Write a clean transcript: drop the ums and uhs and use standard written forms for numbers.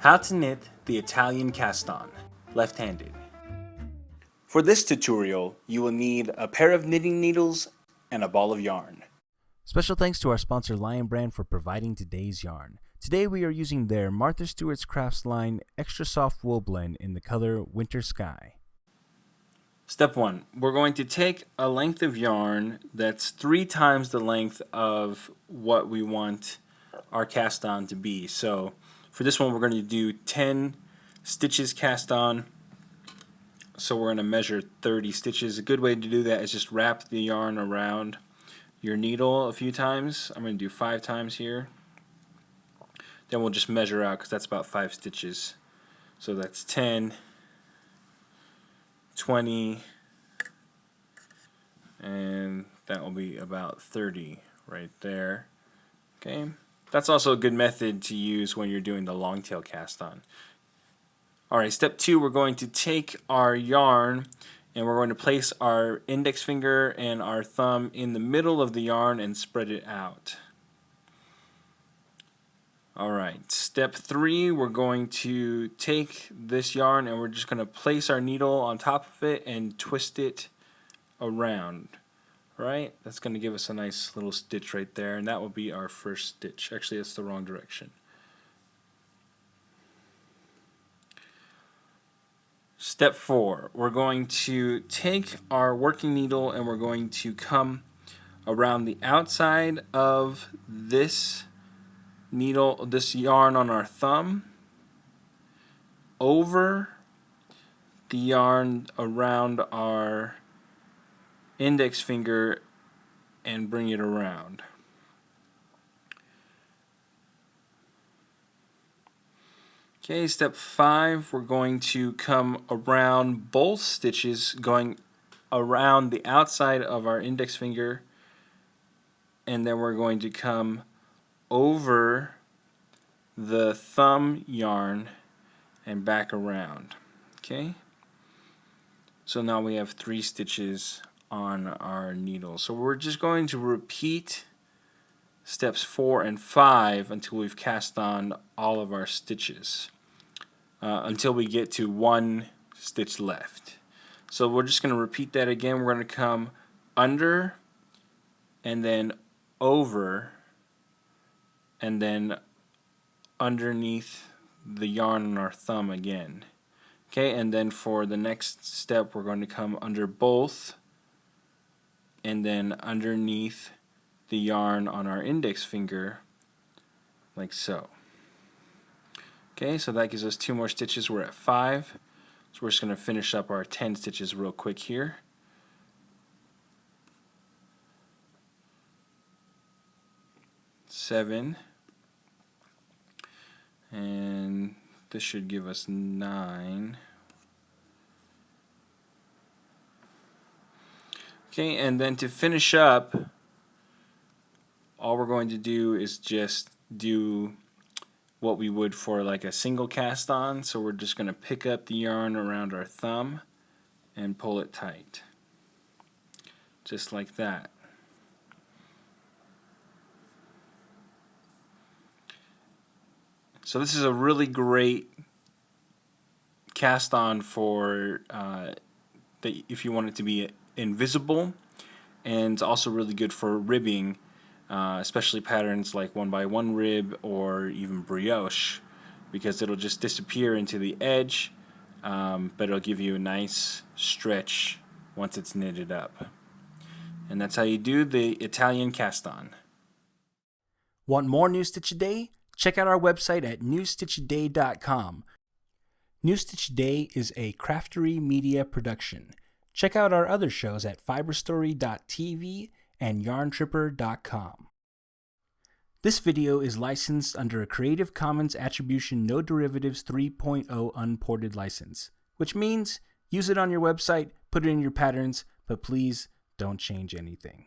How to knit the Italian cast-on, left-handed. For this tutorial, you will need a pair of knitting needles and a ball of yarn. Special thanks to our sponsor Lion Brand for providing today's yarn. Today we are using their Martha Stewart's Crafts line Extra Soft Wool Blend in the color Winter Sky. Step 1. We're going to take a length of yarn that's 3 times the length of what we want our cast-on to be. So for this one we're going to do 10 stitches cast on. So we're going to measure 30 stitches. A good way to do that is just wrap the yarn around your needle a few times. I'm going to do 5 times here. Then we'll just measure out because that's about 5 stitches. So that's 10, 20, and that will be about 30 right there. Okay, that's also a good method to use when you're doing the long tail cast on. Alright, step 2, we're going to take our yarn and we're going to place our index finger and our thumb in the middle of the yarn and spread it out. Alright, step 3, we're going to take this yarn and we're just going to place our needle on top of it and twist it around. Right? That's going to give us a nice little stitch right there, and that will be our first stitch. Actually, that's the wrong direction. Step 4, we're going to take our working needle and we're going to come around the outside of this needle, this yarn on our thumb, over the yarn around our index finger and bring it around. Okay, step 5, we're going to come around both stitches, going around the outside of our index finger, and then we're going to come over the thumb yarn and back around. Okay, so now we have 3 stitches on our needle. So we're just going to repeat steps 4 and 5 until we've cast on all of our stitches, until we get to 1 stitch left. So we're just going to repeat that again. We're going to come under and then over and then underneath the yarn on our thumb again. Okay, and then for the next step we're going to come under both and then underneath the yarn on our index finger, like so. Okay, so that gives us 2 more stitches. We're at 5. So we're just going to finish up our 10 stitches real quick here. Seven. And this should give us 9. Okay, and then to finish up, all we're going to do is just do what we would for like a single cast on. So we're just going to pick up the yarn around our thumb and pull it tight. Just like that. So this is a really great cast on for if you want it to be invisible, and it's also really good for ribbing, especially patterns like 1x1 rib or even brioche, because it'll just disappear into the edge, but it'll give you a nice stretch once it's knitted up. And that's how you do the Italian cast on. Want more New Stitch a Day? Check out our website at newstitchaday.com. New Stitch a Day is a Craftery Media production. Check out our other shows at fiberstory.tv and yarntripper.com. This video is licensed under a Creative Commons Attribution No Derivatives 3.0 unported license, which means use it on your website, put it in your patterns, but please don't change anything.